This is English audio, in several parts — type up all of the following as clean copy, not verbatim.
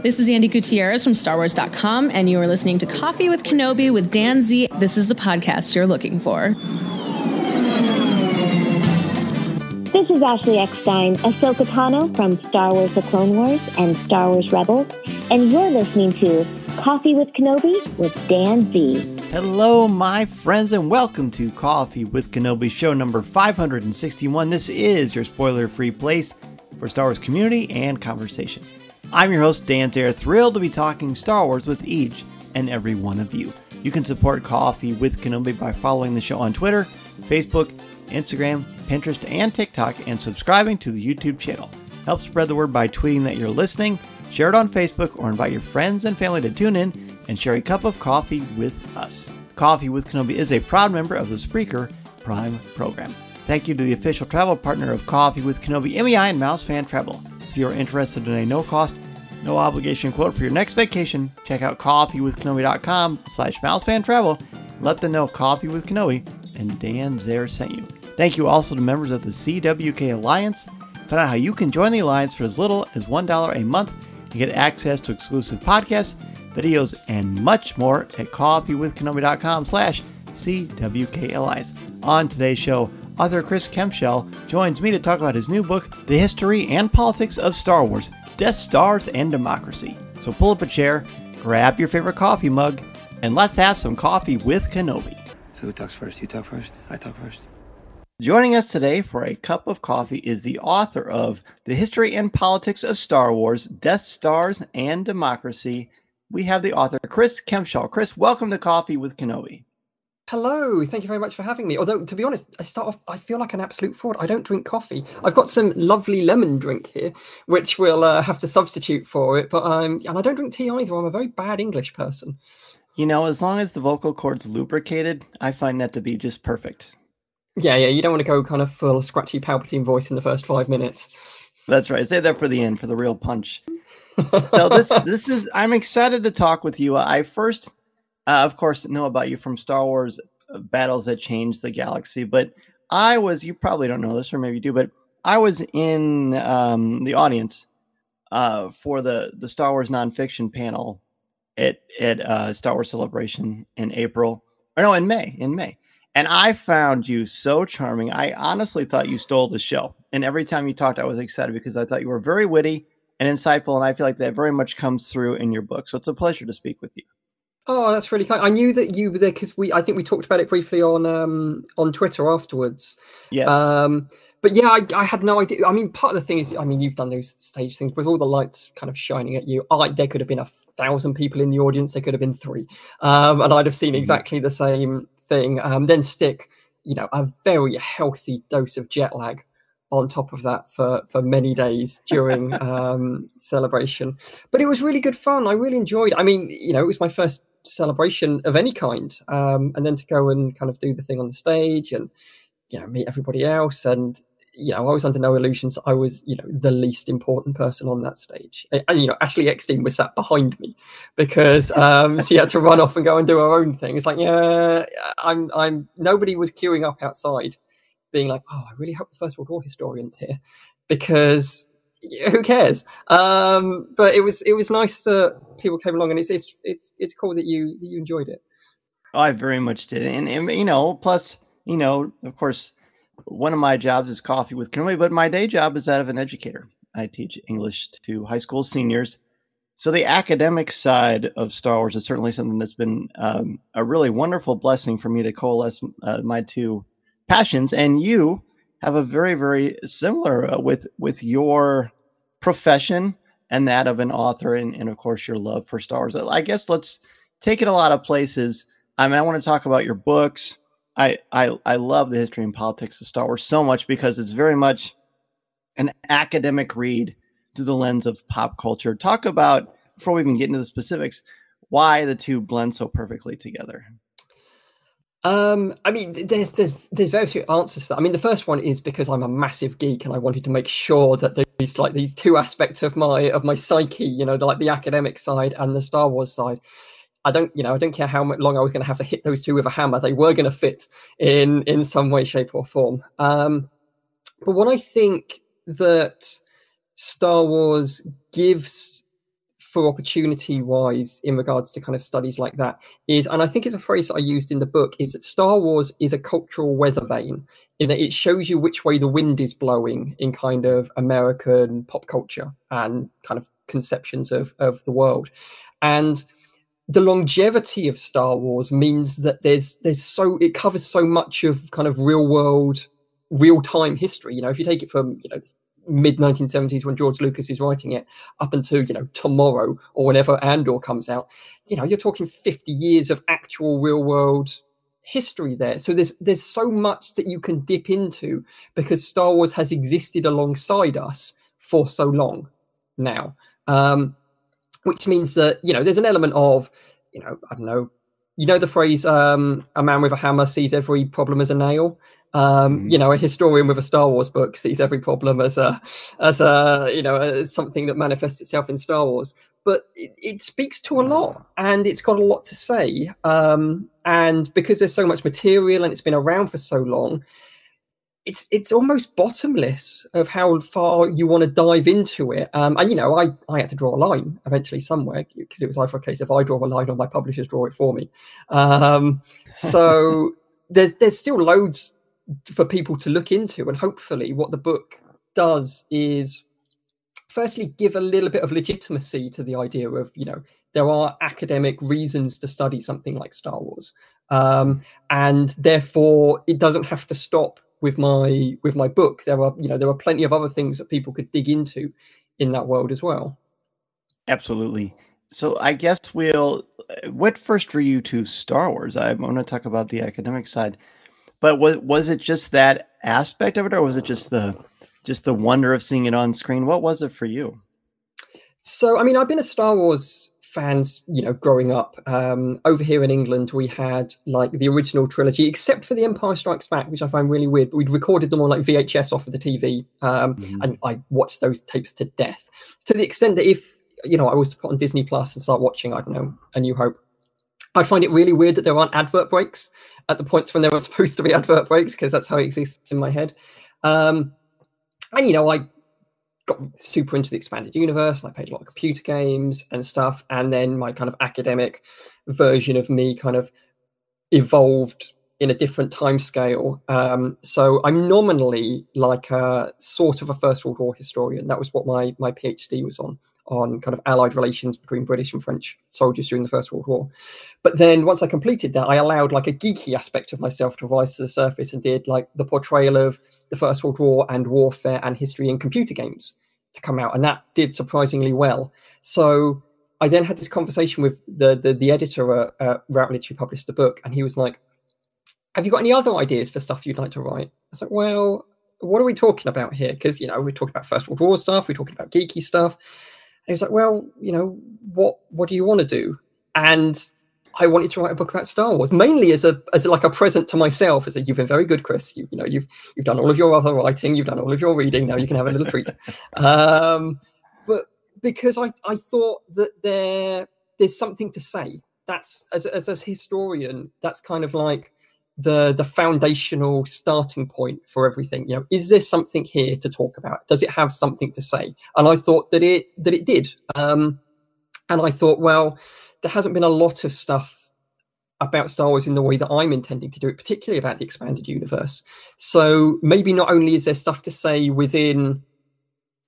This is Andy Gutierrez from StarWars.com, and you are listening to Coffee with Kenobi with Dan Z. This is the podcast you're looking for. This is Ashley Eckstein, Ahsoka Tano from Star Wars The Clone Wars and Star Wars Rebels, and you're listening to Coffee with Kenobi with Dan Z. Hello, my friends, and welcome to Coffee with Kenobi, show number 561. This is your spoiler-free place for Star Wars community and conversation. I'm your host, Dan Zare, thrilled to be talking Star Wars with each and every one of you. You can support Coffee with Kenobi by following the show on Twitter, Facebook, Instagram, Pinterest, and TikTok, and subscribing to the YouTube channel. Help spread the word by tweeting that you're listening, share it on Facebook, or invite your friends and family to tune in and share a cup of coffee with us. Coffee with Kenobi is a proud member of the Spreaker Prime program. Thank you to the official travel partner of Coffee with Kenobi, MEI and Mouse Fan Travel. If you are interested in a no-cost, no-obligation quote for your next vacation, check out coffeewithkenobi.com/mousefantravel. Let them know Coffee with Kenobi and Dan Zare sent you. Thank you also to members of the CWK Alliance. Find out how you can join the Alliance for as little as $1 a month and get access to exclusive podcasts, videos, and much more at coffeewithkenobi.com/CWK Alliance. On today's show, author Chris Kempshall joins me to talk about his new book, The History and Politics of Star Wars, Death Stars and Democracy. So pull up a chair, grab your favorite coffee mug, and let's have some coffee with Kenobi. So who talks first? You talk first? I talk first. Joining us today for a cup of coffee is the author of The History and Politics of Star Wars, Death Stars and Democracy. We have the author, Chris Kempshall. Chris, welcome to Coffee with Kenobi. Hello, thank you very much for having me. Although, to be honest, I feel like an absolute fraud. I don't drink coffee. I've got some lovely lemon drink here, which we'll have to substitute for it. But and I don't drink tea either. I'm a very bad English person. You know, as long as the vocal cords lubricated, I find that to be just perfect. Yeah, you don't want to go kind of full scratchy Palpatine voice in the first 5 minutes. That's right. Save that for the end, for the real punch. So this is, I'm excited to talk with you. I first, of course, know about you from Star Wars Battles That Changed the Galaxy, but you probably don't know this, or maybe you do, but I was in the audience for the Star Wars nonfiction panel at Star Wars Celebration in May. And I found you so charming. I honestly thought you stole the show. And every time you talked, I was excited because I thought you were very witty and insightful, and I feel like that very much comes through in your book. So it's a pleasure to speak with you. Oh, that's really kind. I knew that you were there because I think we talked about it briefly on Twitter afterwards. Yes. But yeah, I had no idea. I mean, part of the thing is, I mean, you've done those stage things with all the lights kind of shining at you. There could have been 1,000 people in the audience. There could have been 3. And I'd have seen exactly the same thing. Then stick, a very healthy dose of jet lag on top of that for many days during celebration. But it was really good fun. I really enjoyed it. I mean, it was my first celebration of any kind. And then to go and kind of do the thing on the stage and, meet everybody else. And, I was under no illusions I was, the least important person on that stage. And, Ashley Eckstein was sat behind me because she had to run off and go and do her own thing. It's like, yeah, nobody was queuing up outside being like, oh, I really hope the First World War historian's here, because who cares? But it was nice that people came along, and it's cool that you enjoyed it. Oh, I very much did. And plus, of course, one of my jobs is Coffee with Kenobi, but my day job is that of an educator. I teach English to high school seniors. So the academic side of Star Wars is certainly something that's been a really wonderful blessing for me to coalesce my two passions. And you have a very, very similar with your profession and that of an author, and of course your love for Star Wars. I guess let's take it a lot of places. I mean, I want to talk about your books. I love the history and politics of Star Wars so much because it's very much an academic read through the lens of pop culture. Talk about, before we even get into the specifics, why the two blend so perfectly together. I mean, there's very few answers for that. I mean, the first one is because I'm a massive geek and I wanted to make sure that these two aspects of my psyche, the academic side and the Star Wars side, I don't care how long I was going to have to hit those two with a hammer. They were going to fit in some way, shape, or form. But what I think that Star Wars gives for opportunity wise in regards to kind of studies like that is, and I think it's a phrase that I used in the book, is that Star Wars is a cultural weather vane, in that it shows you which way the wind is blowing in kind of American pop culture and kind of conceptions of the world. And the longevity of Star Wars means that it covers so much of kind of real time history. You know, if you take it from, you know, mid 1970s when George Lucas is writing it up until, you know, tomorrow or whenever Andor comes out, you know, you're talking 50 years of actual real world history there. So there's so much that you can dip into because Star Wars has existed alongside us for so long now. Which means that, you know, there's an element of, you know, I don't know, you know, the phrase, a man with a hammer sees every problem as a nail. You know, a historian with a Star Wars book sees every problem as a you know, as something that manifests itself in Star Wars. But it speaks to a lot, and it's got a lot to say. And because there's so much material and it's been around for so long, it's almost bottomless of how far you want to dive into it. And, you know, I had to draw a line eventually somewhere, because it was either a case of I draw a line or my publishers draw it for me. So there's still loads for people to look into. And hopefully what the book does is firstly give a little bit of legitimacy to the idea of, you know, there are academic reasons to study something like Star Wars. And therefore it doesn't have to stop with my book. There are plenty of other things that people could dig into in that world as well. Absolutely. So I guess what first drew you to Star Wars? I want to talk about the academic side, but was it just that aspect of it, or was it just the wonder of seeing it on screen? What was it for you? So, I mean, I've been a Star Wars fan, you know, growing up. Over here in England, we had like the original trilogy, except for The Empire Strikes Back, which I find really weird. But we'd recorded them on like VHS off of the TV, and I watched those tapes to death, to the extent that if, you know, I was to put on Disney Plus and start watching, I don't know, A New Hope, I'd find it really weird that there aren't advert breaks at the points when there were supposed to be advert breaks, because that's how it exists in my head. And, you know, I got super into the expanded universe, and I played a lot of computer games and stuff. And then my kind of academic version of me kind of evolved in a different time scale. So I'm nominally like a sort of a First World War historian. That was what my PhD was on kind of allied relations between British and French soldiers during the First World War. But then once I completed that, I allowed like a geeky aspect of myself to rise to the surface and did like the portrayal of the First World War and warfare and history in computer games to come out. And that did surprisingly well. So I then had this conversation with the editor at Routledge who published the book. And he was like, have you got any other ideas for stuff you'd like to write? I was like, well, what are we talking about here? Because, you know, we're talking about First World War stuff. We're talking about geeky stuff. And he was like, well, you know, what do you want to do? And I wanted to write a book about Star Wars, mainly as like a present to myself. As you've been very good, Chris. You've done all of your other writing, you've done all of your reading. Now you can have a little treat. But because I thought that there's something to say. That's as a historian, that's kind of like the foundational starting point for everything. You know, is there something here to talk about? Does it have something to say? And I thought that it did. And I thought, well, there hasn't been a lot of stuff about Star Wars in the way that I'm intending to do it, particularly about the expanded universe. So maybe not only is there stuff to say within,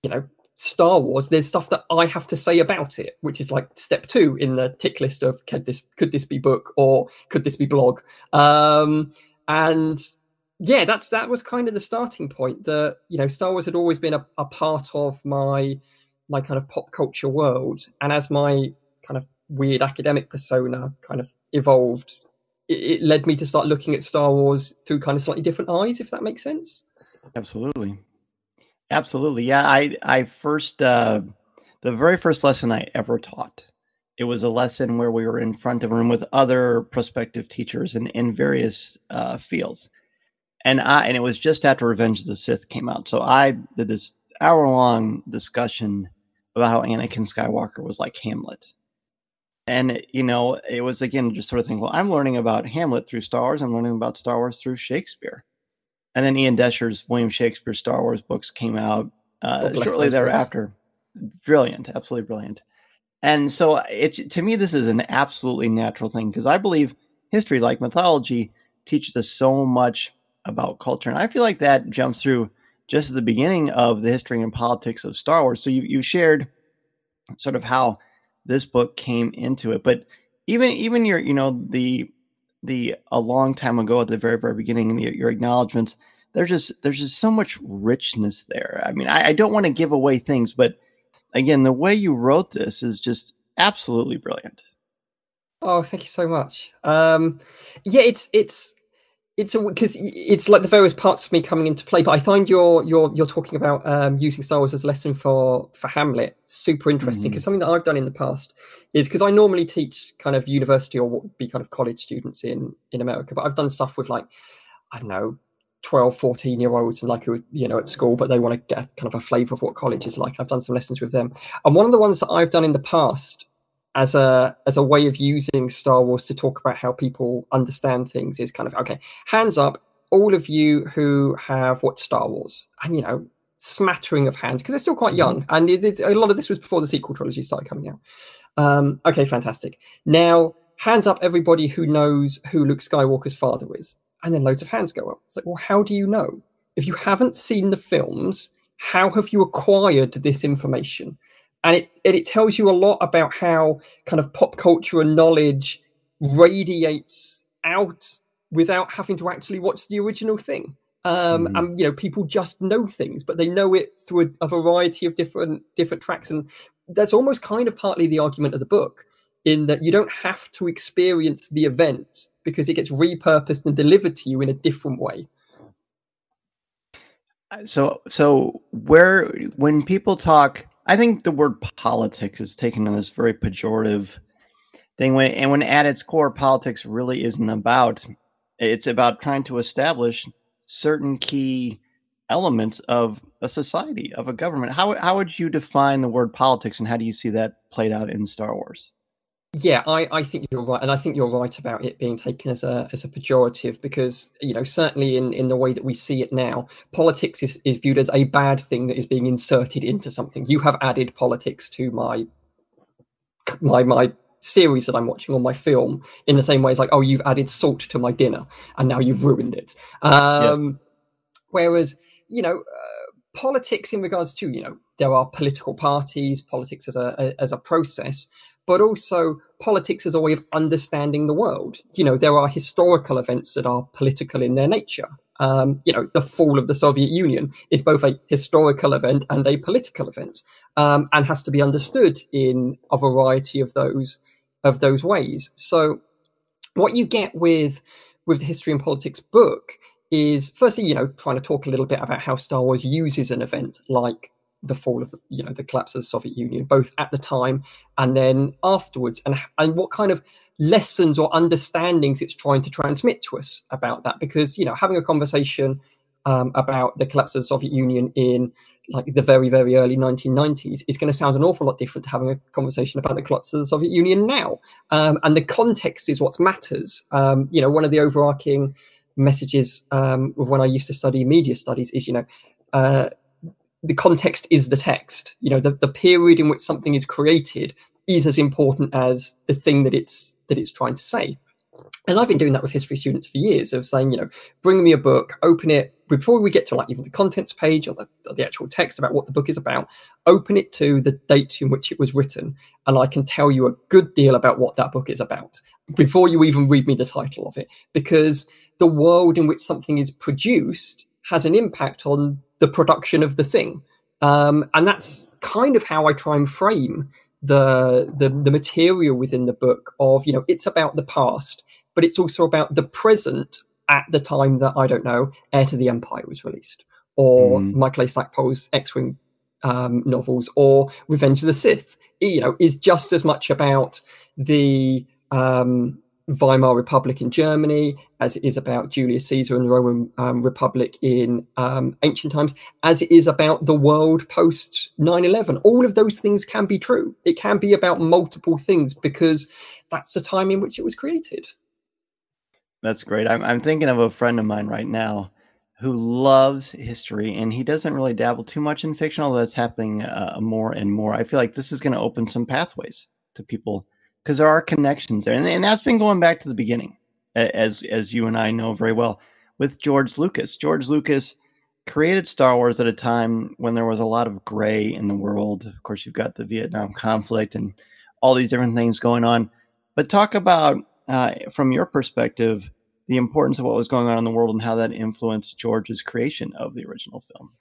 you know, Star Wars, there's stuff that I have to say about it, which is like step 2 in the tick list of could this be book or could this be blog? And yeah, that was kind of the starting point. That, you know, Star Wars had always been a part of my kind of pop culture world, and as my kind of weird academic persona kind of evolved, it led me to start looking at Star Wars through kind of slightly different eyes, if that makes sense. Absolutely. Yeah. I first, the very first lesson I ever taught, it was a lesson where we were in front of a room with other prospective teachers in various fields. And it was just after Revenge of the Sith came out. So I did this hour-long discussion about how Anakin Skywalker was like Hamlet. And, you know, it was, again, just sort of thinking, well, I'm learning about Hamlet through Star Wars. I'm learning about Star Wars through Shakespeare. And then Ian Desher's William Shakespeare Star Wars books came out shortly thereafter. Brilliant. Absolutely brilliant. And so to me, this is an absolutely natural thing because I believe history, like mythology, teaches us so much about culture. And I feel like that jumps through just at the beginning of the history and politics of Star Wars. So you shared sort of how this book came into it, but even your, the a long time ago at the very, very beginning, and your acknowledgments, there's just so much richness there. I mean, I don't want to give away things, but again, the way you wrote this is just absolutely brilliant. Oh, thank you so much. Yeah, because it's like the various parts of me coming into play. But I find you're talking about using Star Wars as a lesson for Hamlet super interesting, because something that I've done in the past is, because I normally teach kind of university or what would be kind of college students in America, but I've done stuff with, like, I don't know, 12, 14-year-olds, and like, who, at school, but they want to get kind of a flavor of what college is like. I've done some lessons with them, and one of the ones that I've done in the past as a way of using Star Wars to talk about how people understand things is kind of, okay, hands up, all of you who have watched Star Wars, and smattering of hands, because they're still quite young, and a lot of this was before the sequel trilogy started coming out. Okay, fantastic. Now, hands up, everybody who knows who Luke Skywalker's father is. And then loads of hands go up. It's like, well, how do you know? If you haven't seen the films, how have you acquired this information? And it tells you a lot about how kind of pop culture and knowledge radiates out without having to actually watch the original thing. And people just know things, but they know it through a variety of different tracks. And that's almost kind of partly the argument of the book, in that you don't have to experience the event because it gets repurposed and delivered to you in a different way. So when people talk, I think the word politics is taken on this very pejorative thing. When at its core, politics really isn't about. It's about trying to establish certain key elements of a society, of a government. How would you define the word politics, and how do you see that played out in Star Wars? Yeah, I think you're right, and I think you're right about it being taken as a pejorative, because certainly in the way that we see it now, politics is viewed as a bad thing that is being inserted into something. You have added politics to my series that I'm watching, or my film, in the same way as, like, oh, you've added salt to my dinner and now you've ruined it. Yes. Whereas politics, in regards to there are political parties, politics as a process, but also politics as a way of understanding the world. There are historical events that are political in their nature. The fall of the Soviet Union is both a historical event and a political event, and has to be understood in a variety of those ways. So what you get with the history and politics book is, firstly, trying to talk a little bit about how Star Wars uses an event like the fall of the collapse of the Soviet Union, both at the time and then afterwards, and what kind of lessons or understandings it's trying to transmit to us about that. Because having a conversation about the collapse of the Soviet Union in, like, the very, very early 1990s is going to sound an awful lot different to having a conversation about the collapse of the Soviet Union now. And the context is what matters. One of the overarching messages when I used to study media studies is, the context is the text. The period in which something is created is as important as the thing that it's trying to say. And I've been doing that with history students for years, of saying, bring me a book, open it, before we get to, like, even the contents page or the actual text about what the book is about, open it to the date in which it was written, and I can tell you a good deal about what that book is about before you even read me the title of it, because the world in which something is produced has an impact on the production of the thing. And that's kind of how I try and frame the material within the book of, it's about the past, but it's also about the present at the time that, I don't know, Heir to the Empire was released, or Michael A. Stackpole's X-Wing novels, or Revenge of the Sith, is just as much about the Weimar Republic in Germany as it is about Julius Caesar and the Roman Republic in ancient times, as it is about the world post 9/11. All of those things can be true. It can be about multiple things, because that's the time in which it was created. That's great. I'm thinking of a friend of mine right now who loves history, and he doesn't really dabble too much in fiction, although that's happening more and more. I feel like this is going to open some pathways to people, because there are connections there, and that's been going back to the beginning, as you and I know very well, with George Lucas. George Lucas created Star Wars at a time when there was a lot of gray in the world. Of course, you've got the Vietnam conflict and all these different things going on. But talk about, from your perspective, the importance of what was going on in the world and how that influenced George's creation of the original film.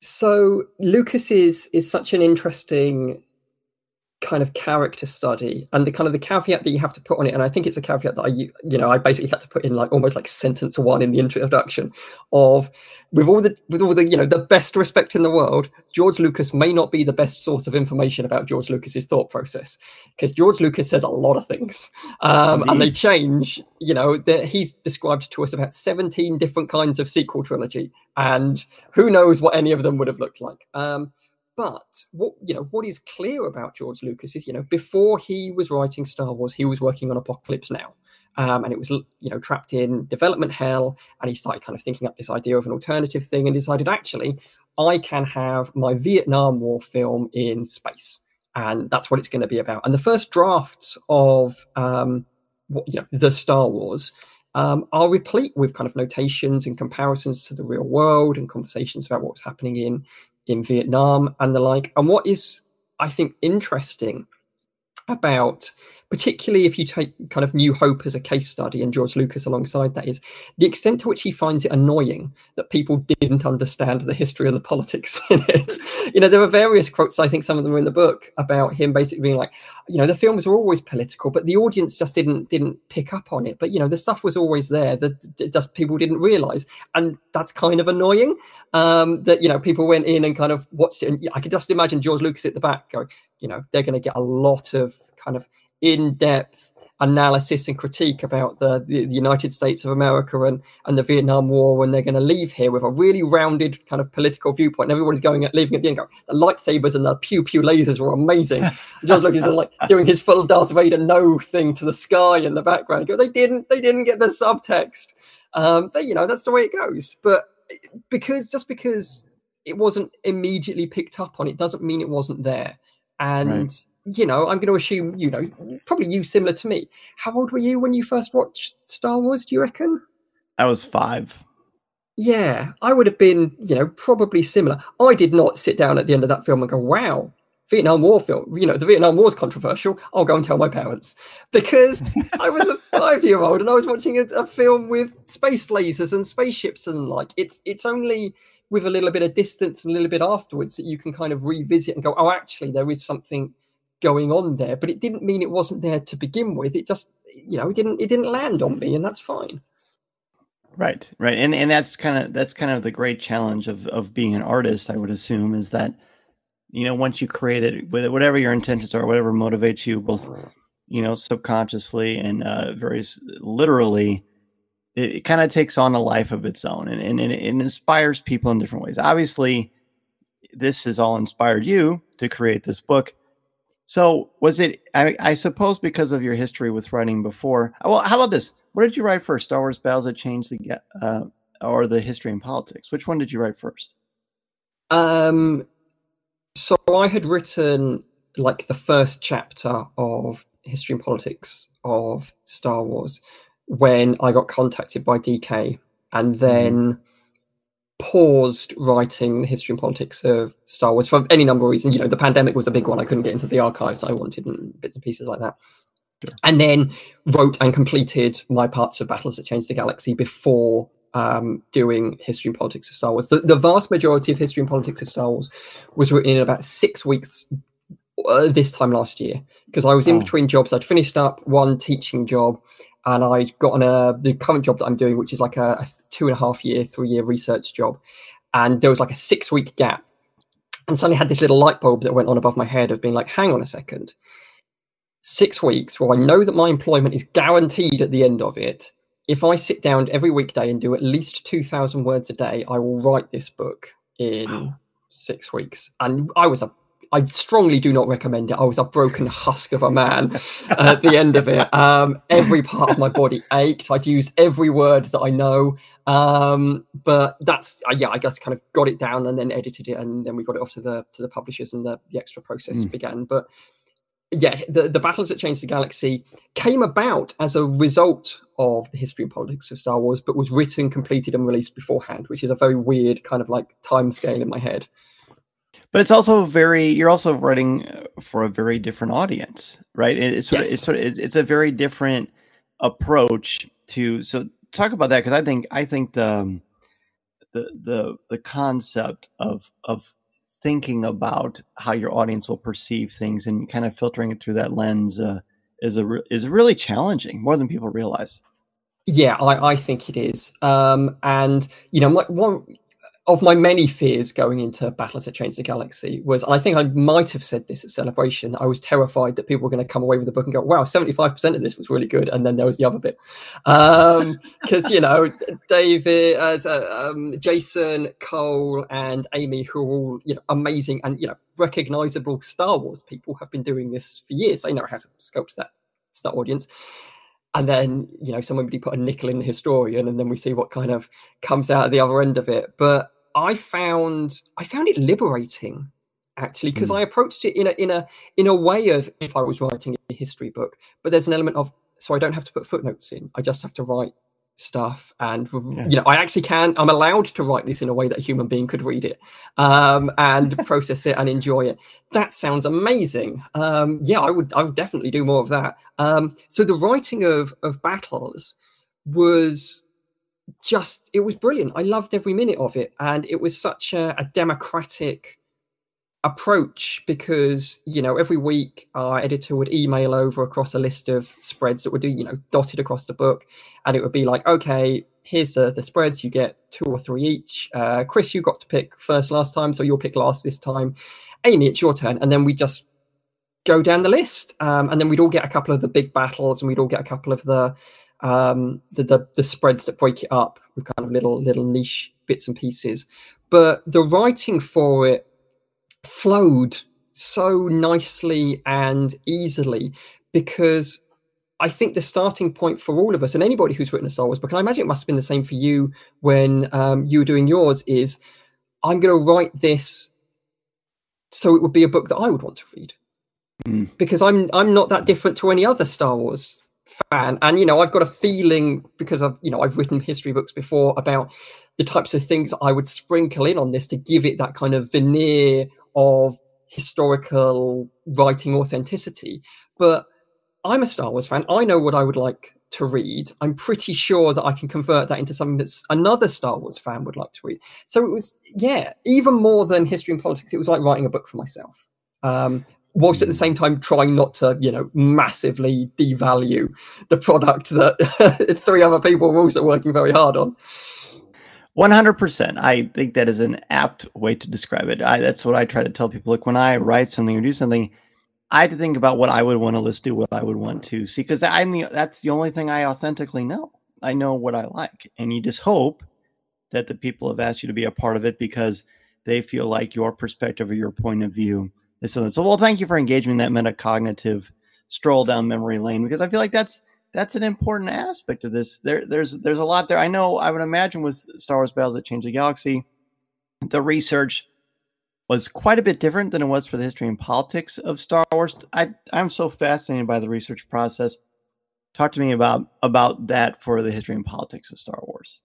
So Lucas is such an interesting kind of character study, and the kind of the caveat that you have to put on it, and I think it's a caveat that I basically had to put in like almost like sentence one in the introduction of, with all the the best respect in the world, George Lucas may not be the best source of information about George Lucas's thought process, because George Lucas says a lot of things, and they change. That he's described to us about 17 different kinds of sequel trilogy, and who knows what any of them would have looked like. But what is clear about George Lucas is, before he was writing Star Wars, he was working on Apocalypse Now, and it was, trapped in development hell. And he started kind of thinking up this idea of an alternative thing and decided, actually, I can have my Vietnam War film in space, and that's what it's going to be about. And the first drafts of the Star Wars are replete with kind of notations and comparisons to the real world and conversations about what's happening in Vietnam and the like. And what is, I think, interesting about, particularly if you take kind of New Hope as a case study and George Lucas alongside that, is the extent to which he finds it annoying that people didn't understand the history and the politics in it. There are various quotes, I think some of them are in the book, about him basically being like, the films were always political, but the audience just didn't pick up on it. But, the stuff was always there that just people didn't realize. And that's kind of annoying, that, people went in and kind of watched it. And I could just imagine George Lucas at the back going, they're going to get a lot of kind of in-depth analysis and critique about the United States of America and the Vietnam War, and they're going to leave here with a really rounded kind of political viewpoint. And everybody's leaving at the end going, the lightsabers and the pew-pew lasers were amazing. George Lucas is like doing his full Darth Vader no thing to the sky in the background. They didn't get the subtext. But that's the way it goes. But because it wasn't immediately picked up on, it doesn't mean it wasn't there. And Right. I'm going to assume, probably you similar to me. How old were you when you first watched Star Wars, do you reckon? I was 5. Yeah, I would have been, probably similar. I did not sit down at the end of that film and go, wow, Vietnam War film, the Vietnam War is controversial. I'll go and tell my parents. Because I was a 5-year-old and I was watching a film with space lasers and spaceships and like. It's only with a little bit of distance and a little bit afterwards that you can kind of revisit and go, oh, actually, there is something going on there. But it didn't mean it wasn't there to begin with. It just, it didn't land on me, and that's fine. Right. And that's kind of the great challenge of being an artist, I would assume, is that, once you create it, with whatever your intentions are, whatever motivates you, both, subconsciously and very literally, it kind of takes on a life of its own, and it inspires people in different ways. Obviously, this has all inspired you to create this book. So was it, I suppose, because of your history with writing before? Well, how about this? What did you write first? Star Wars Battles That Changed or the History and Politics? Which one did you write first? So I had written like the first chapter of History and Politics of Star Wars when I got contacted by DK, and then paused writing the History and Politics of Star Wars for any number of reasons. The pandemic was a big one. I couldn't get into the archives I wanted and bits and pieces like that. Sure. And then wrote and completed my parts of Battles That Changed the Galaxy before doing History and Politics of Star Wars. The vast majority of History and Politics of Star Wars was written in about 6 weeks this time last year, because I was in between jobs. I'd finished up one teaching job, and I'd gotten the current job that I'm doing, which is like a 2.5-year, 3-year research job. And there was like a 6-week gap. And suddenly had this little light bulb that went on above my head of being like, hang on a second. 6 weeks, well, I know that my employment is guaranteed at the end of it. If I sit down every weekday and do at least 2,000 words a day, I will write this book in 6 weeks. And I strongly do not recommend it. I was a broken husk of a man at the end of it. Every part of my body ached. I'd used every word that I know. But that's, I guess kind of got it down and then edited it. And then we got it off to the publishers, and the extra process began. But yeah, the Battles That Changed the Galaxy came about as a result of the history and politics of Star Wars, but was written, completed, and released beforehand, which is a very weird kind of like time scale in my head. But it's also you're also writing for a very different audience, right? It's a very different approach to, so talk about that. Cause I think the concept of thinking about how your audience will perceive things and kind of filtering it through that lens is really challenging, more than people realize. Yeah, I think it is. And you know, one of my many fears going into Battles That Changed the Galaxy was, and I think I might have said this at Celebration, I was terrified that people were going to come away with the book and go, wow, 75% of this was really good. And then there was the other bit. Because, you know, David, Jason, Cole, and Amy, who are all, you know, amazing and, you know, recognizable Star Wars people, have been doing this for years. They know how to sculpt that audience. And then, you know, somebody put a nickel in the historian, and then we see what kind of comes out at the other end of it. But I found it liberating, actually, because I approached it in a way of, if I was writing a history book, but there's an element of, so I don't have to put footnotes in. I just have to write stuff, and you know, I'm allowed to write this in a way that a human being could read it and process it and enjoy it. That sounds amazing. Yeah, I would definitely do more of that. So the writing of Battles was just, it was brilliant. I loved every minute of it, and it was such a democratic approach, because, you know, every week our editor would email over across a list of spreads that would be, you know, dotted across the book, and it would be like, okay, here's the spreads, you get 2 or 3 each. Chris, you got to pick first last time, so you'll pick last this time. Amy, it's your turn. And then we just go down the list, and then we'd all get a couple of the big battles, and we'd all get a couple of the spreads that break it up with kind of little niche bits and pieces. But the writing for it flowed so nicely and easily, because I think the starting point for all of us, and anybody who's written a Star Wars book, and I imagine it must have been the same for you when you were doing yours, is I'm going to write this so it would be a book that I would want to read. Because I'm not that different to any other Star Wars fan, and, you know, I've got a feeling, because I've written history books before, about the types of things I would sprinkle in on this to give it that kind of veneer of historical writing authenticity. But I'm a Star Wars fan. I know what I would like to read. I'm pretty sure that I can convert that into something that another Star Wars fan would like to read. So it was, yeah, even more than history and politics, it was like writing a book for myself. Whilst at the same time trying not to, you know, massively devalue the product that 3 other people were also working very hard on. 100%. I think that is an apt way to describe it. That's what I try to tell people. Look, when I write something or do something, I have to think about what I would want to list, do what I would want to see, because that's the only thing I authentically know. I know what I like, and you just hope that the people have asked you to be a part of it because they feel like your perspective or your point of view is something. So, well, thank you for engaging in that metacognitive stroll down memory lane, because I feel like that's an important aspect of this. There's a lot there. I know, I would imagine with Star Wars Battles That Changed the Galaxy, the research was quite a bit different than it was for the history and politics of Star Wars. I'm so fascinated by the research process. Talk to me about that for the history and politics of Star Wars.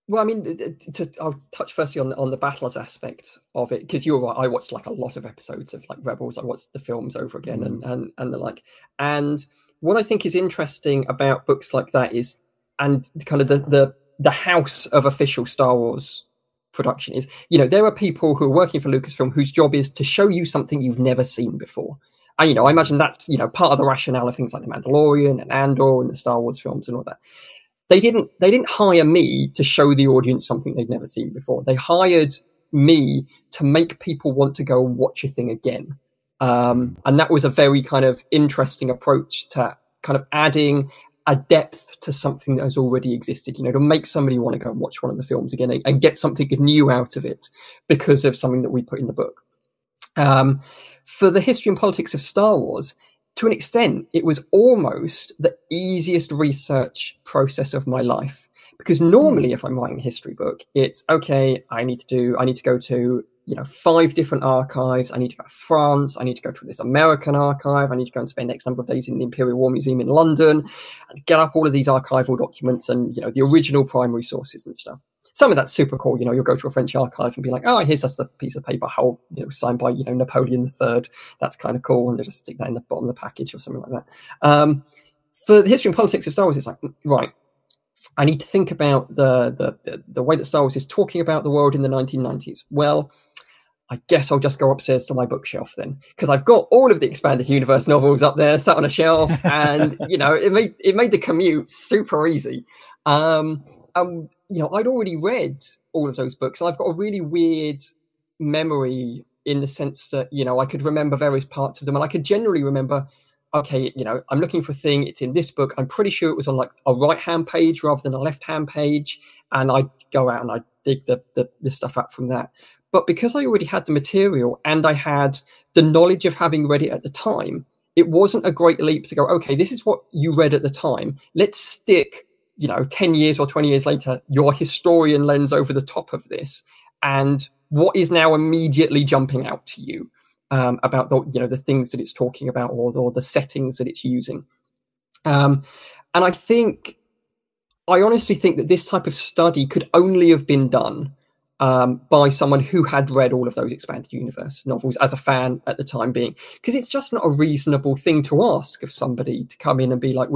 Well, I mean, I'll touch firstly on the battles aspect of it, because you're right. I watched like a lot of episodes of like Rebels. I watched the films over again and the like. And what I think is interesting about books like that is, and kind of the house of official Star Wars production is, you know, there are people who are working for Lucasfilm whose job is to show you something you've never seen before. And, you know, I imagine that's, you know, part of the rationale of things like The Mandalorian and Andor and the Star Wars films and all that. They didn't hire me to show the audience something they'd never seen before. They hired me to make people want to go and watch a thing again. And that was a very kind of interesting approach to kind of adding a depth to something that has already existed, you know, to make somebody want to go and watch one of the films again and get something new out of it because of something that we put in the book. For the history and politics of Star Wars, to an extent, it was almost the easiest research process of my life, because normally if I'm writing a history book, it's okay, I need to go to 5 different archives. I need to go to France. I need to go to this American archive. I need to go and spend X number of days in the Imperial War Museum in London and get up all of these archival documents and, the original primary sources and stuff. Some of that's super cool. You'll go to a French archive and be like, oh, here's just a piece of paper, signed by, Napoleon III. That's kind of cool. And they'll just stick that in the bottom of the package or something like that. For the history and politics of Star Wars, it's like, right, I need to think about the way that Star Wars is talking about the world in the 1990s. Well, I guess I'll just go upstairs to my bookshelf then, because I've got all of the expanded universe novels up there, sat on a shelf, and it made the commute super easy. I'd already read all of those books, and I've got a really weird memory in the sense that I could remember various parts of them, and I could generally remember, okay, I'm looking for a thing, it's in this book, I'm pretty sure it was on like a right-hand page rather than a left-hand page, and I'd go out and I'd dig the stuff up from that. But because I already had the material and I had the knowledge of having read it at the time, it wasn't a great leap to go, okay, this is what you read at the time. Let's stick, 10 years or 20 years later, your historian lens over the top of this. And what is now immediately jumping out to you about the things that it's talking about or the settings that it's using. And I honestly think that this type of study could only have been done by someone who had read all of those expanded universe novels as a fan at the time being, because it's just not a reasonable thing to ask of somebody to come in and be like,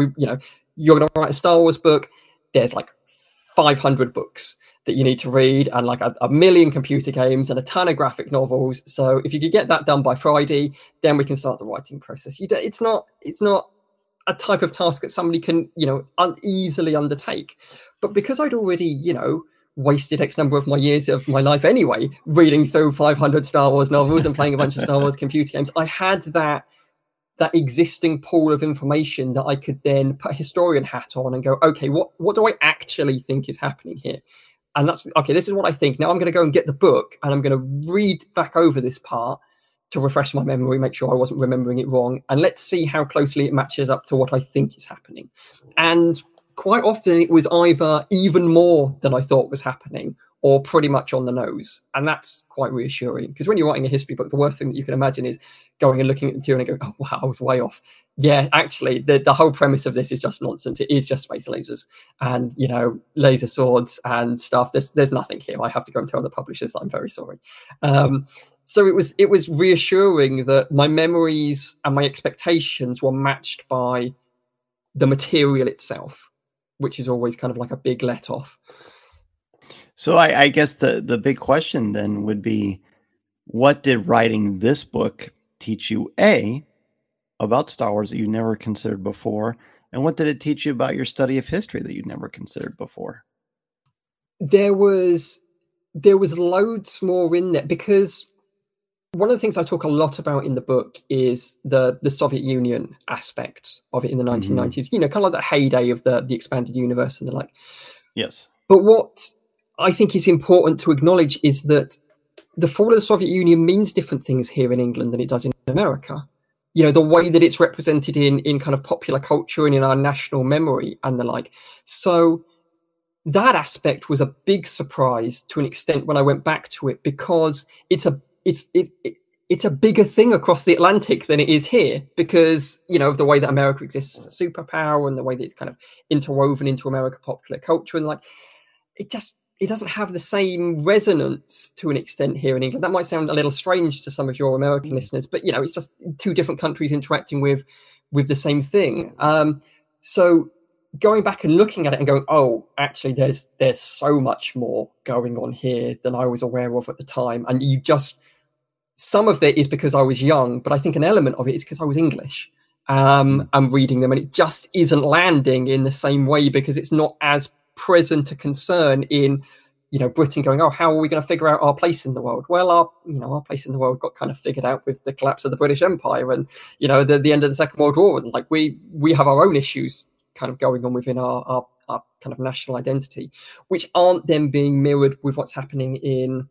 you're going to write a Star Wars book. There's like 500 books that you need to read and like a million computer games and a ton of graphic novels. So if you could get that done by Friday, then we can start the writing process. It's not a type of task that somebody can, easily undertake. But because I'd already, wasted X number of my years of my life anyway, reading through 500 Star Wars novels and playing a bunch of Star Wars computer games, I had that existing pool of information that I could then put a historian hat on and go, okay, what do I actually think is happening here? And that's, okay, this is what I think. Now I'm going to go and get the book and I'm going to read back over this part to refresh my memory, make sure I wasn't remembering it wrong. And let's see how closely it matches up to what I think is happening. And quite often it was either even more than I thought was happening or pretty much on the nose. And that's quite reassuring, because when you're writing a history book, the worst thing that you can imagine is going and looking at the material and going, oh, wow, I was way off. Yeah, actually, the whole premise of this is just nonsense. It is just space lasers and, laser swords and stuff. There's nothing here. I have to go and tell the publishers that I'm very sorry. So it was reassuring that my memories and my expectations were matched by the material itself, which is always kind of like a big let off. So I guess the big question then would be, what did writing this book teach you, A, about Star Wars that you never considered before? And what did it teach you about your study of history that you'd never considered before? There was loads more in there, because one of the things I talk a lot about in the book is the Soviet Union aspect of it in the 1990s, kind of like the heyday of the expanded universe and the like. Yes. But what I think is important to acknowledge is that the fall of the Soviet Union means different things here in England than it does in America. The way that it's represented in kind of popular culture and in our national memory and the like. So that aspect was a big surprise to an extent when I went back to it, because it's a bigger thing across the Atlantic than it is here, because, of the way that America exists as a superpower and the way that it's kind of interwoven into American popular culture. And like, it doesn't have the same resonance to an extent here in England. That might sound a little strange to some of your American listeners, but, it's just two different countries interacting with the same thing. So going back and looking at it and going, oh, actually, there's so much more going on here than I was aware of at the time. And some of it is because I was young, but I think an element of it is because I was English. I'm reading them, and it just isn't landing in the same way, because it's not as present a concern in, Britain going, oh, how are we going to figure out our place in the world? Well, our place in the world got kind of figured out with the collapse of the British Empire and, the end of the Second World War. And like we have our own issues kind of going on within our kind of national identity, which aren't then being mirrored with what's happening in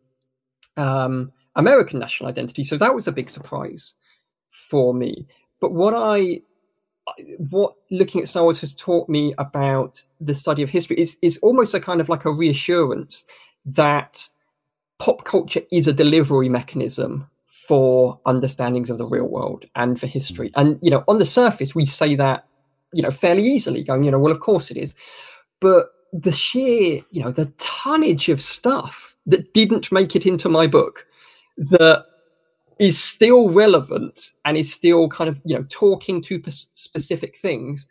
American national identity. So that was a big surprise for me. But what looking at Star Wars has taught me about the study of history is almost a kind of like a reassurance that pop culture is a delivery mechanism for understandings of the real world and for history. And, you know, on the surface, we say that, you know, fairly easily, going, you know, well, of course it is. But the sheer, you know, the tonnage of stuff that didn't make it into my book that is still relevant and is still kind of, you know, talking to specific things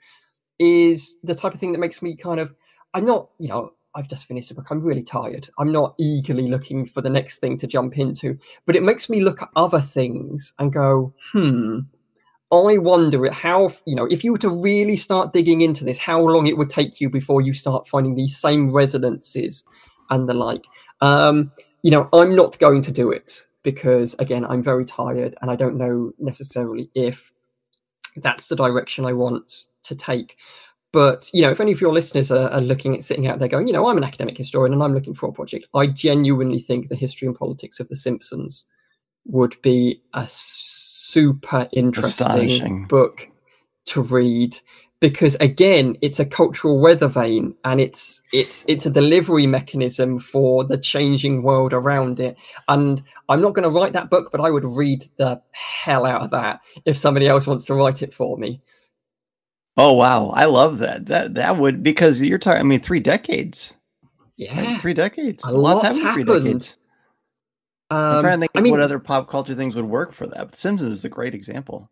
is the type of thing that makes me kind of, I'm not, you know, I've just finished a book. I'm really tired. I'm not eagerly looking for the next thing to jump into, but it makes me look at other things and go, I wonder how, you know, if you were to really start digging into this, how long it would take you before you start finding these same resonances and the like. You know, I'm not going to do it because, again, I'm very tired and I don't know necessarily if that's the direction I want to take. But, you know, if any of your listeners are looking at sitting out there going, you know, I'm an academic historian and I'm looking for a project, I genuinely think the history and politics of The Simpsons would be a super interesting book to read, because again, it's a cultural weather vane and it's a delivery mechanism for the changing world around it. And I'm not going to write that book, but I would read the hell out of that if somebody else wants to write it for me. Oh wow, I love that. That would, because you're talking, I mean, 3 decades. Yeah, right? 3 decades. A lot's happened. 3 decades. I'm trying to think what other pop culture things would work for that. But Simpsons is a great example.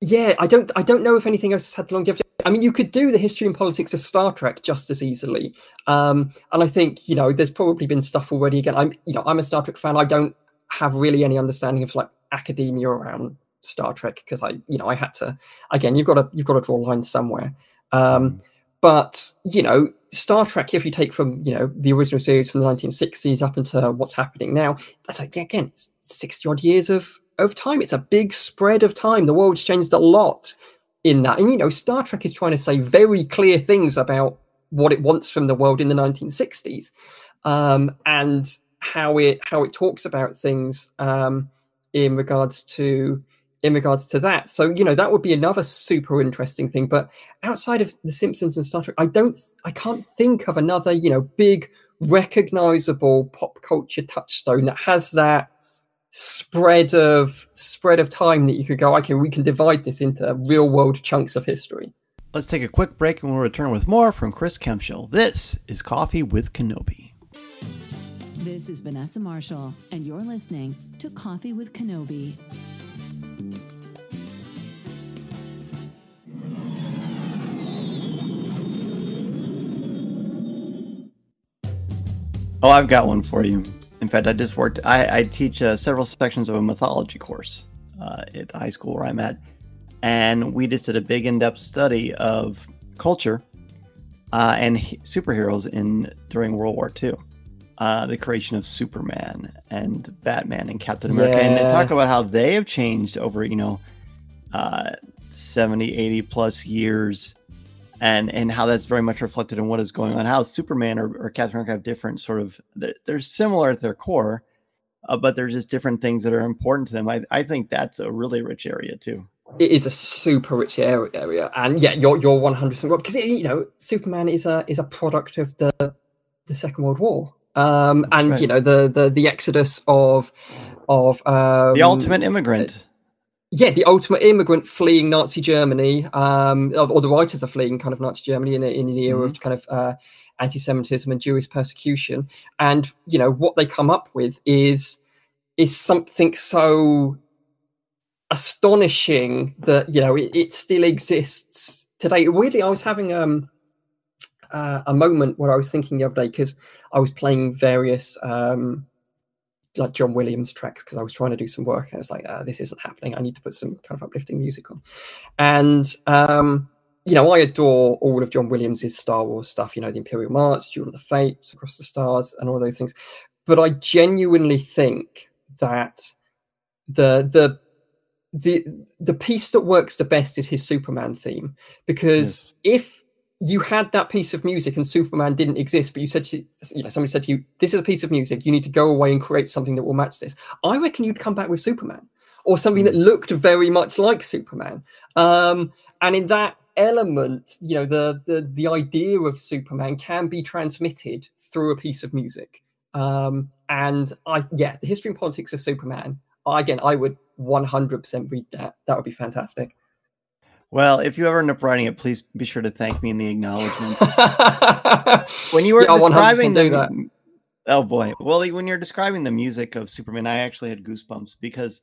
Yeah, I don't know if anything else has had longevity. I mean, you could do the history and politics of Star Trek just as easily. And I think, you know, there's probably been stuff already. Again, I'm a Star Trek fan. I don't have really any understanding of like academia around Star Trek because I had to, again, you've got to draw lines somewhere. But, you know, Star Trek, if you take from, you know, the original series from the 1960s up into what's happening now, that's like, again, it's 60 odd years of time. It's a big spread of time. The world's changed a lot in that. And, you know, Star Trek is trying to say very clear things about what it wants from the world in the 1960s, and how it talks about things in regards to that. So, you know, that would be another super interesting thing. But outside of The Simpsons and Star Trek, I can't think of another, you know, big recognizable pop culture touchstone that has that spread of time that you could go, okay, we can divide this into real world chunks of history. Let's take a quick break and we'll return with more from Chris Kempshall. This is Coffee with Kenobi. This is Vanessa Marshall, and you're listening to Coffee with Kenobi. Oh, I've got one for you. In fact, I teach several sections of a mythology course at the high school where I'm at. And we just did a big in-depth study of culture and superheroes during World War II. The creation of Superman and Batman and Captain America. Yeah. And talk about how they have changed over, 70, 80 plus years. And how that's very much reflected in what is going on. How Superman or Captain America have different sort of, they're similar at their core, but there's just different things that are important to them. I think that's a really rich area too. It is a super rich area, and yeah, you're 100% right, because Superman is a product of the Second World War, and right. The exodus of the ultimate immigrant. Yeah, the ultimate immigrant fleeing Nazi Germany, or the writers are fleeing kind of Nazi Germany in an era of kind of anti-Semitism and Jewish persecution. And, what they come up with is something so astonishing that, it still exists today. Weirdly, I was having a moment where I was thinking the other day, because I was playing various like John Williams tracks, because I was trying to do some work, and I was like, this isn't happening. I need to put some kind of uplifting music on. And I adore all of John Williams's Star Wars stuff, the Imperial March, Duel of the Fates, Across the Stars, and all those things. But I genuinely think that the piece that works the best is his Superman theme, because if you had that piece of music and Superman didn't exist, but you said somebody said to you, this is a piece of music, you need to go away and create something that will match this, I reckon you'd come back with Superman, or something that looked very much like Superman. And in that element, the idea of Superman can be transmitted through a piece of music. And the history and politics of Superman. I would 100% read that. That would be fantastic. Well, if you ever end up writing it, please be sure to thank me in the acknowledgments. When you were describing the, oh boy, well, when you're describing the music of Superman, I actually had goosebumps because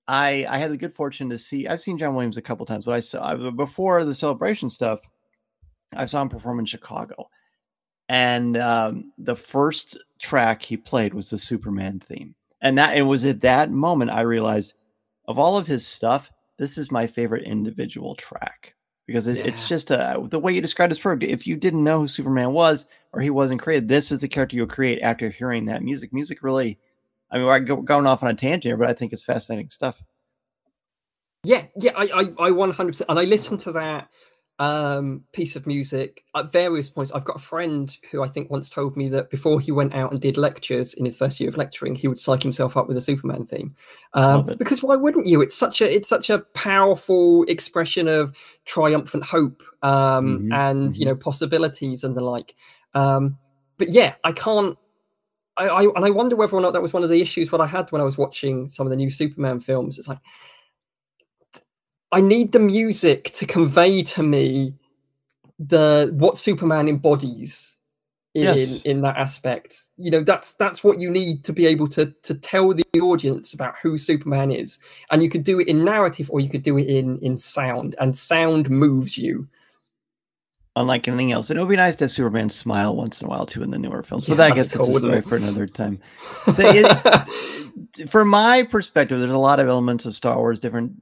I had the good fortune to see. I've seen John Williams a couple times, but I saw before the Celebration stuff. I saw him perform in Chicago, and the first track he played was the Superman theme, and it was at that moment I realized, of all of his stuff, this is my favorite individual track because it's just the way you described his program. If you didn't know who Superman was or he wasn't created, this is the character you'll create after hearing that music. Music really, I mean, we're going off on a tangent here, but I think it's fascinating stuff. I 100%, and I listened to that piece of music at various points. I've got a friend who I think once told me that before he went out and did lectures in his first year of lecturing, he would psych himself up with a Superman theme. Because why wouldn't you? It's such a powerful expression of triumphant hope and you know, possibilities and the like. But yeah, I can't. And I wonder whether or not that was one of the issues what I had when I was watching some of the new Superman films. It's like, I need the music to convey to me what Superman embodies in that aspect. You know, that's what you need to be able to tell the audience about who Superman is. And you could do it in narrative or you could do it in sound, and sound moves you. Unlike anything else. And it would be nice to have Superman smile once in a while too in the newer films. But I guess it's a story for another time. So from my perspective, there's a lot of elements of Star Wars, different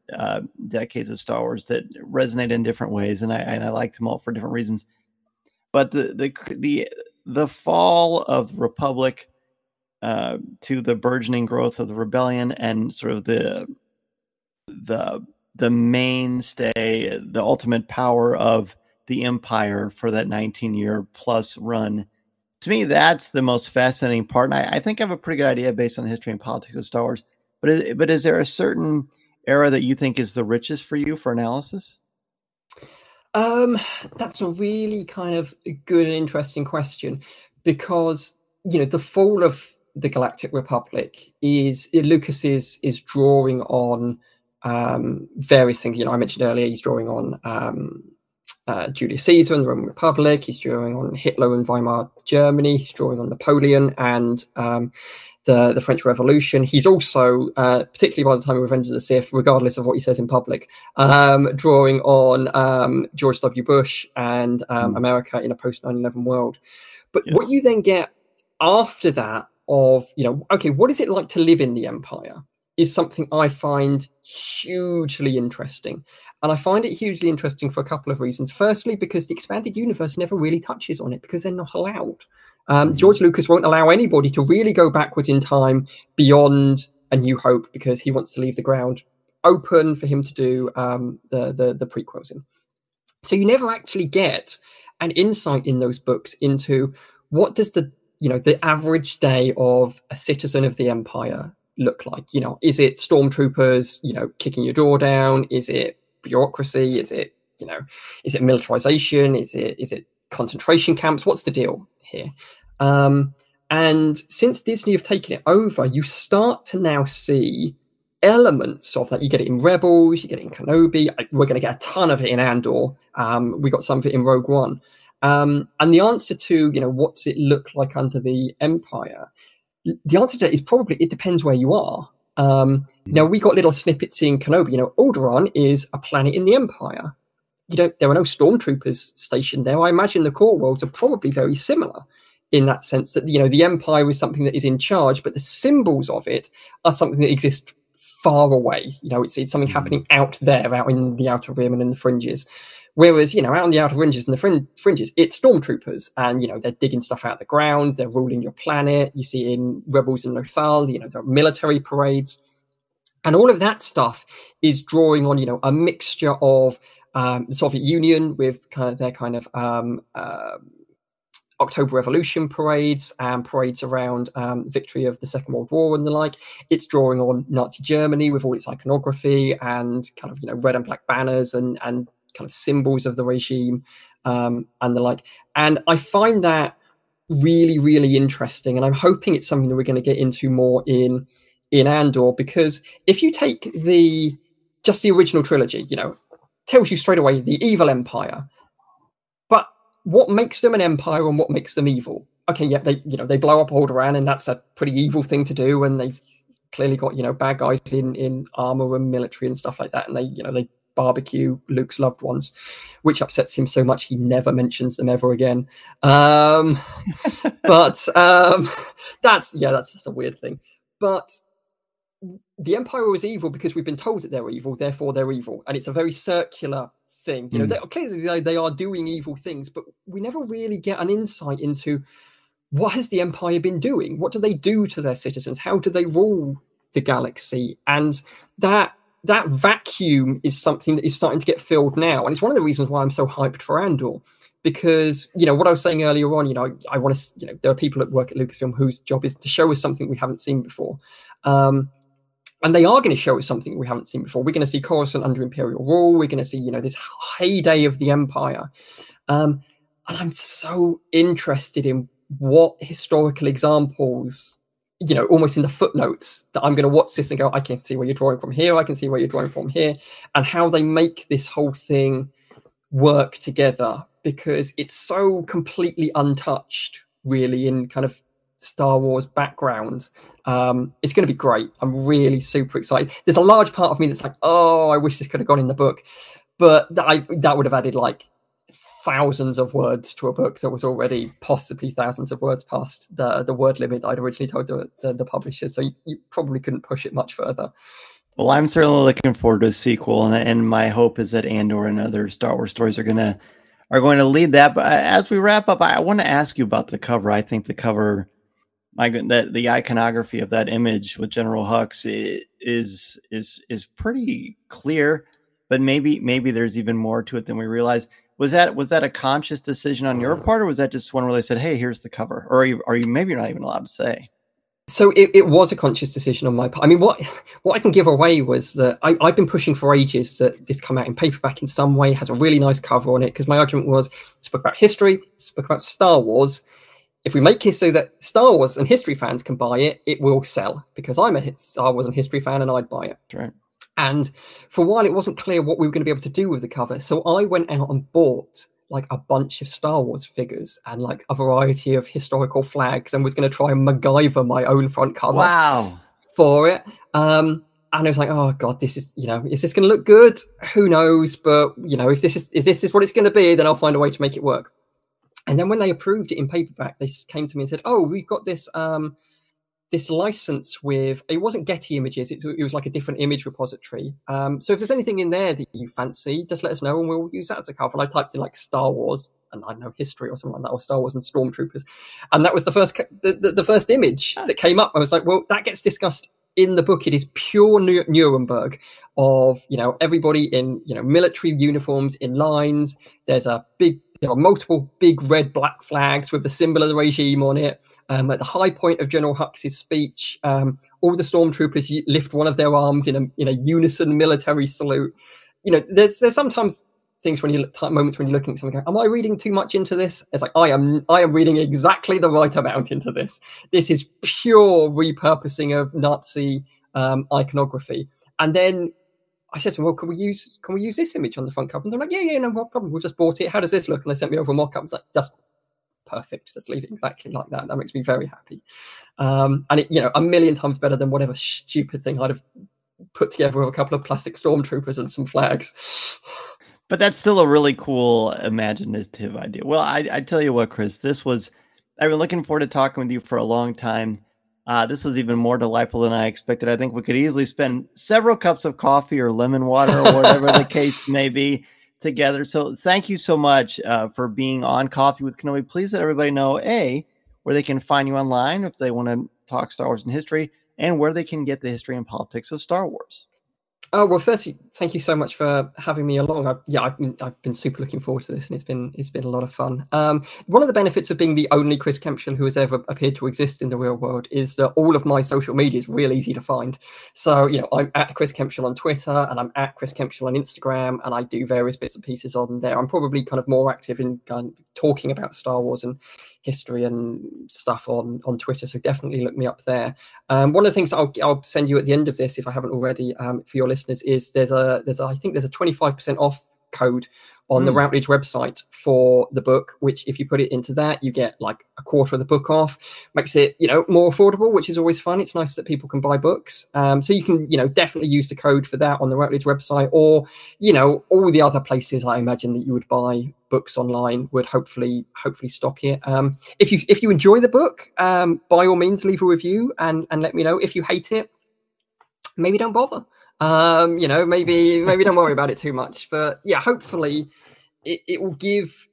decades of Star Wars that resonate in different ways, and I like them all for different reasons. But the fall of the Republic to the burgeoning growth of the Rebellion, and sort of the mainstay, the ultimate power of the Empire for that 19-year plus run. To me, that's the most fascinating part. And I think I have a pretty good idea based on the history and politics of Star Wars. But is there a certain era that you think is the richest for you for analysis? That's a really kind of good and interesting question, because, you know, the fall of the Galactic Republic Lucas is drawing on various things. You know, I mentioned earlier he's drawing on Julius Caesar and the Roman Republic. He's drawing on Hitler and Weimar Germany. He's drawing on Napoleon and the French Revolution. He's also, particularly by the time of Revenge of the Sith, regardless of what he says in public, drawing on George W. Bush and America in a post 9/11 world. But what you then get after that of, you know, okay, what is it like to live in the Empire, is something I find hugely interesting. And I find it hugely interesting for a couple of reasons. Firstly, because the expanded universe never really touches on it because they're not allowed. George Lucas won't allow anybody to really go backwards in time beyond A New Hope because he wants to leave the ground open for him to do the prequels in. So you never actually get an insight in those books into what does the average day of a citizen of the Empire look like. You know, is it stormtroopers, you know, kicking your door down? Is it bureaucracy? Is it militarization? Is it concentration camps? What's the deal here? And since Disney have taken it over, you start to now see elements of that. You get it in Rebels, you get it in Kenobi. We're going to get a ton of it in Andor. We got some of it in Rogue One. And the answer to, you know, what's it look like under the Empire? The answer to that is probably it depends where you are. Now, we got little snippets in Kenobi. You know, Alderaan is a planet in the Empire. There are no stormtroopers stationed there. I imagine the core worlds are probably very similar in that sense that, you know, the Empire is something that is in charge, but the symbols of it are something that exist far away. You know, it's something happening out there, out in the Outer Rim and in the fringes. Whereas, you know, out in the Outer Ringes and the fringes, it's stormtroopers, and, you know, they're digging stuff out of the ground, they're ruling your planet. You see in Rebels and Lothal, you know, there are military parades. And all of that stuff is drawing on, you know, a mixture of the Soviet Union with their October Revolution parades and parades around victory of the Second World War and the like. It's drawing on Nazi Germany with all its iconography and kind of, you know, red and black banners and kind of symbols of the regime and the like. And I find that really, really interesting. And I'm hoping it's something that we're going to get into more in Andor, because if you take just the original trilogy, tells you straight away the evil empire. But what makes them an empire and what makes them evil? Okay, yeah, they blow up Alderaan, and that's a pretty evil thing to do, and they've clearly got bad guys in armor and military and stuff like that, and they barbecue Luke's loved ones, which upsets him so much he never mentions them ever again. But that's just a weird thing. But the Empire was evil because we've been told that they're evil, therefore they're evil, and it's a very circular thing. Clearly they are doing evil things, but we never really get an insight into what has the Empire been doing. What do they do to their citizens? How do they rule the galaxy? And that vacuum is something that is starting to get filled now, and it's one of the reasons why I'm so hyped for Andor. Because what I was saying earlier on, I want to, there are people that work at Lucasfilm whose job is to show us something we haven't seen before. And they are going to show us something we haven't seen before. We're going to see Coruscant under Imperial rule. We're going to see, this heyday of the Empire. And I'm so interested in what historical examples, almost in the footnotes, that I'm going to watch this and go, I can see where you're drawing from here. I can see where you're drawing from here, and how they make this whole thing work together, because it's so completely untouched, really, in kind of Star Wars background. It's going to be great. I'm really super excited. There's a large part of me that's like, oh, I wish this could have gone in the book, but that would have added like thousands of words to a book that was already possibly thousands of words past the word limit I'd originally told the publisher. So you probably couldn't push it much further. Well, I'm certainly looking forward to a sequel, and my hope is that Andor and other Star Wars stories are going to lead that. But as we wrap up, I want to ask you about the cover. I think the cover, the iconography of that image with General Hux is pretty clear, but maybe there's even more to it than we realize. Was that a conscious decision on your part, or was that just one where they said, "Hey, here's the cover"? Or are you maybe you're not even allowed to say? So it was a conscious decision on my part. I mean, what I can give away was that I've been pushing for ages that this come out in paperback in some way, has a really nice cover on it, because my argument was, it's a book about history, it's a book about Star Wars. If we make it so that Star Wars and history fans can buy it, it will sell, because I'm a Star Wars and history fan and I'd buy it. That's right. And for a while, it wasn't clear what we were going to be able to do with the cover. So I went out and bought like a bunch of Star Wars figures and like a variety of historical flags, and was going to try and MacGyver my own front cover. Wow. For it. And I was like, oh God, this is, is this going to look good? Who knows? But, if this is what it's going to be, then I'll find a way to make it work. And then when they approved it in paperback, they came to me and said, oh, we've got this this license with, it wasn't Getty Images, it was like a different image repository. So if there's anything in there that you fancy, just let us know and we'll use that as a cover. And I typed in like Star Wars and I don't know, history or something like that, or Star Wars and Stormtroopers. And that was the first image that came up. I was like, well, that gets discussed in the book. It is pure Nuremberg of, everybody in, military uniforms in lines. There are multiple big red black flags with the symbol of the regime on it. At the high point of General Hux's speech, all the stormtroopers lift one of their arms in a unison military salute. There's sometimes things moments when you're looking at something, am I reading too much into this? It's like, I am reading exactly the right amount into this. This is pure repurposing of Nazi iconography. And then I said to them, well, can we use this image on the front cover? And they're like, yeah, no problem. We'll just bought it. How does this look? And they sent me over a mock-up. It's like, just perfect. Just leave it exactly like that. That makes me very happy. And it, a million times better than whatever stupid thing I'd have put together with a couple of plastic stormtroopers and some flags. But that's still a really cool, imaginative idea. Well, I tell you what, Chris, I've been looking forward to talking with you for a long time. This was even more delightful than I expected. I think we could easily spend several cups of coffee or lemon water or whatever the case may be together. So thank you so much for being on Coffee with Kenobi. Please let everybody know, where they can find you online if they want to talk Star Wars and history, and where they can get the history and politics of Star Wars. Oh well, firstly, thank you so much for having me along. I've been super looking forward to this, and it's been a lot of fun. One of the benefits of being the only Chris Kempshall who has ever appeared to exist in the real world is that all of my social media is real easy to find. So I'm at Chris Kempshall on Twitter, and I'm at Chris Kempshall on Instagram, and I do various bits and pieces on there. I'm probably kind of more active in talking about Star Wars and history and stuff on Twitter, so definitely look me up there. One of the things I'll send you at the end of this, if I haven't already, for your listeners, is there's a 25% off code on the Routledge website for the book, which if you put it into that, you get like a quarter of the book off. Makes it more affordable, which is always fun. It's nice that people can buy books, so you can definitely use the code for that on the Routledge website, or all the other places I imagine that you would buy books online would hopefully stock it. If you enjoy the book, by all means leave a review and let me know. If you hate it, maybe don't bother. Maybe don't worry about it too much. But yeah, hopefully it will give,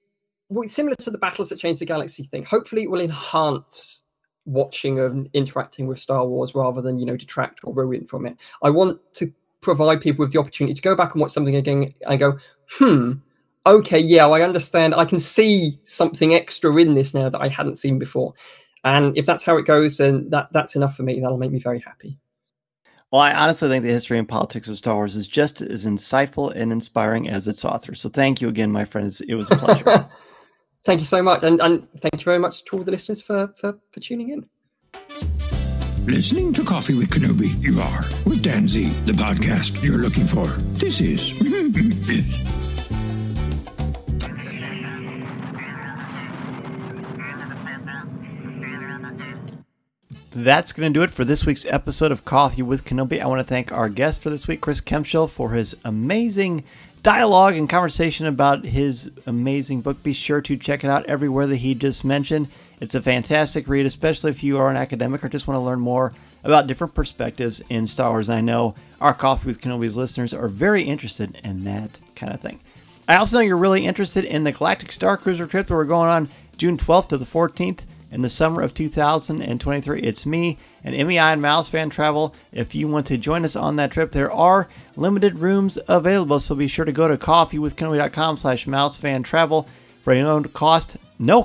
similar to the Battles That Changed the Galaxy thing, hopefully it will enhance watching and interacting with Star Wars rather than detract or ruin from it. I want to provide people with the opportunity to go back and watch something again and go, okay, yeah, I understand. I can see something extra in this now that I hadn't seen before. And if that's how it goes, then that's enough for me. That'll make me very happy. Well, I honestly think the history and politics of Star Wars is just as insightful and inspiring as its author. So thank you again, my friends. It was a pleasure. Thank you so much. And thank you very much to all the listeners for tuning in. Listening to Coffee with Kenobi, you are, with Dan Z, the podcast you're looking for. This is... That's going to do it for this week's episode of Coffee with Kenobi. I want to thank our guest for this week, Chris Kempshall, for his amazing dialogue and conversation about his amazing book. Be sure to check it out everywhere that he just mentioned. It's a fantastic read, especially if you are an academic or just want to learn more about different perspectives in Star Wars. I know our Coffee with Kenobi's listeners are very interested in that kind of thing. I also know you're really interested in the Galactic Star Cruiser trip that we're going on June 12th to the 14th. In the summer of 2023, it's me and MEI and Mouse Fan Travel. If you want to join us on that trip, there are limited rooms available, so be sure to go to coffeewithkenobi.com/mousefantravel for a no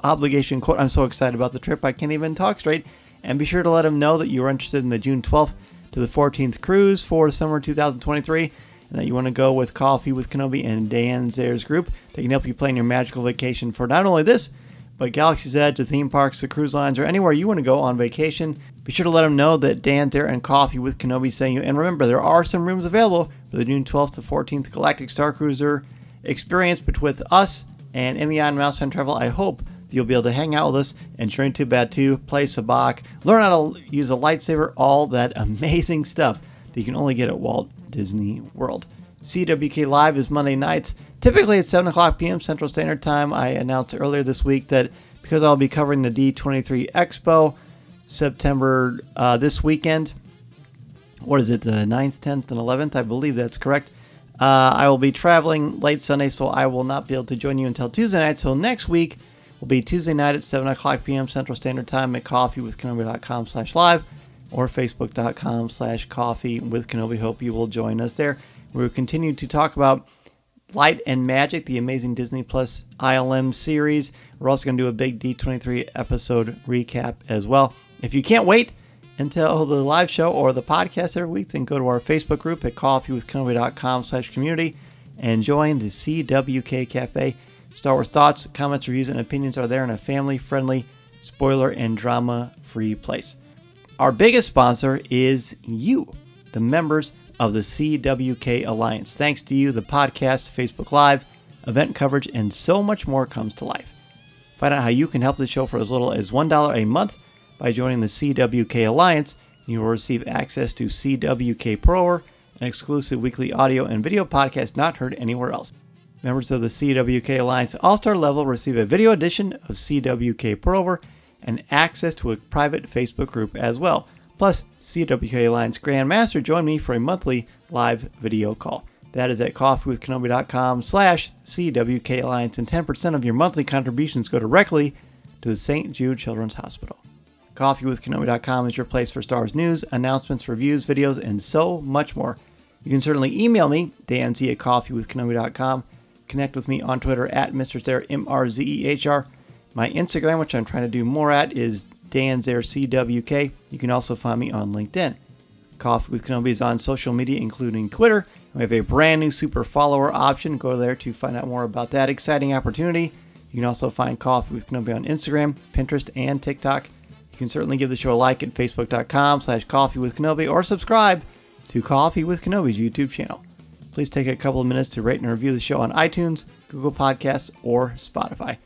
obligation quote. I'm so excited about the trip, I can't even talk straight. And be sure to let them know that you're interested in the June 12th to the 14th cruise for summer 2023, and that you want to go with Coffee with Kenobi and Dan Zayer's group. They can help you plan your magical vacation for not only this, but Galaxy's Edge, the theme parks, the cruise lines, or anywhere you want to go on vacation. Be sure to let them know that Dan there and Coffee with Kenobi sent you. And remember, there are some rooms available for the June 12th to 14th Galactic Star Cruiser experience with us and MEI and Mouse Fan Travel. I hope that you'll be able to hang out with us and join to Batu, play Sabacc, learn how to use a lightsaber, all that amazing stuff that you can only get at Walt Disney World. CWK Live is Monday nights, typically at 7 o'clock p.m. Central Standard Time. I announced earlier this week that because I'll be covering the D23 Expo September this weekend, what is it, the 9th, 10th, and 11th? I believe that's correct. I will be traveling late Sunday, so I will not be able to join you until Tuesday night. So next week will be Tuesday night at 7 o'clock p.m. Central Standard Time at coffeewithkenobi.com/live or facebook.com/coffeewithkenobi. Hope you will join us there. We will continue to talk about Light and Magic, the amazing Disney Plus ILM series. We're also going to do a big D23 episode recap as well. If you can't wait until the live show or the podcast every week, then go to our Facebook group at coffeewithkenobi.com/community and join the CWK Cafe. Star Wars thoughts, comments, reviews, and opinions are there in a family-friendly, spoiler and drama-free place. Our biggest sponsor is you, the members of the CWK Alliance. Thanks to you, the podcast, Facebook Live, event coverage, and so much more comes to life. Find out how you can help the show for as little as $1 a month by joining the CWK Alliance. You will receive access to CWK Pro, an exclusive weekly audio and video podcast not heard anywhere else. Members of the CWK Alliance All-Star level receive a video edition of CWK Pro and access to a private Facebook group as well. Plus, CWK Alliance Grandmaster join me for a monthly live video call. That is at coffeewithkenobi.com/CWK Alliance, and 10% of your monthly contributions go directly to the St. Jude Children's Hospital. CoffeeWithKenobi.com is your place for Star Wars news, announcements, reviews, videos, and so much more. You can certainly email me, danz at coffeewithkenobi.com. Connect with me on Twitter at Mr. Zare, MRZEHR. My Instagram, which I'm trying to do more at, is danzarcwk. You can also find me on LinkedIn. Coffee with Kenobi is on social media, including Twitter. We have a brand new super follower option. Go there to find out more about that exciting opportunity. You can also find Coffee with Kenobi on Instagram, Pinterest, and TikTok. You can certainly give the show a like at facebook.com/coffeewithkenobi or subscribe to Coffee with Kenobi's YouTube channel. Please take a couple of minutes to rate and review the show on iTunes, Google Podcasts, or Spotify.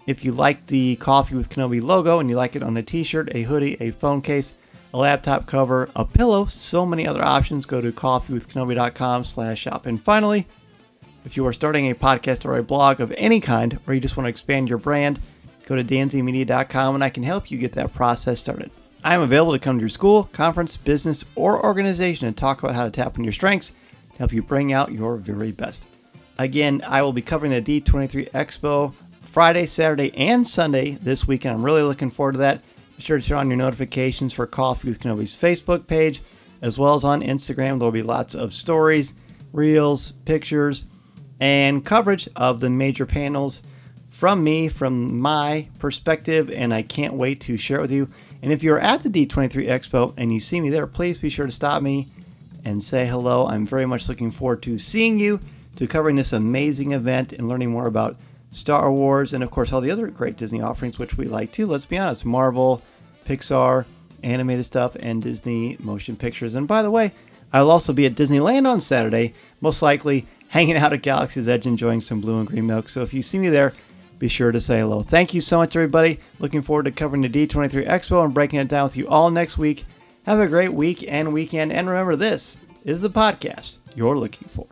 If you like the Coffee with Kenobi logo and you like it on a t-shirt, a hoodie, a phone case, a laptop cover, a pillow, so many other options, go to coffeewithkenobi.com/shop. And finally, if you are starting a podcast or a blog of any kind, or you just want to expand your brand, go to danzmedia.com and I can help you get that process started. I am available to come to your school, conference, business, or organization and talk about how to tap into your strengths and help you bring out your very best. Again, I will be covering the D23 Expo Friday, Saturday, and Sunday this weekend. I'm really looking forward to that. Be sure to turn on your notifications for Coffee with Kenobi's Facebook page, as well as on Instagram. There will be lots of stories, reels, pictures, and coverage of the major panels from me, from my perspective, and I can't wait to share it with you. And if you're at the D23 Expo and you see me there, please be sure to stop me and say hello. I'm very much looking forward to seeing you, to covering this amazing event and learning more about Star Wars, and of course all the other great Disney offerings, which we like too. Let's be honest, Marvel, Pixar, animated stuff, and Disney motion pictures. And by the way, I'll also be at Disneyland on Saturday, most likely hanging out at Galaxy's Edge, enjoying some blue and green milk. So if you see me there, be sure to say hello. Thank you so much, everybody. Looking forward to covering the D23 Expo and breaking it down with you all next week. Have a great week and weekend. And remember, this is the podcast you're looking for.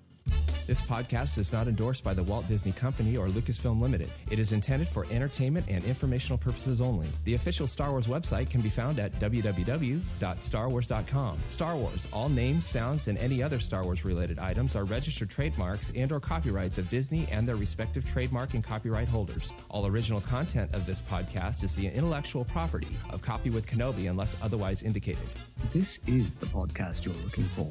This podcast is not endorsed by the Walt Disney Company or Lucasfilm Limited. It is intended for entertainment and informational purposes only. The official Star Wars website can be found at www.starwars.com. Star Wars, all names, sounds, and any other Star Wars related items are registered trademarks and or copyrights of Disney and their respective trademark and copyright holders. All original content of this podcast is the intellectual property of Coffee with Kenobi unless otherwise indicated. This is the podcast you're looking for.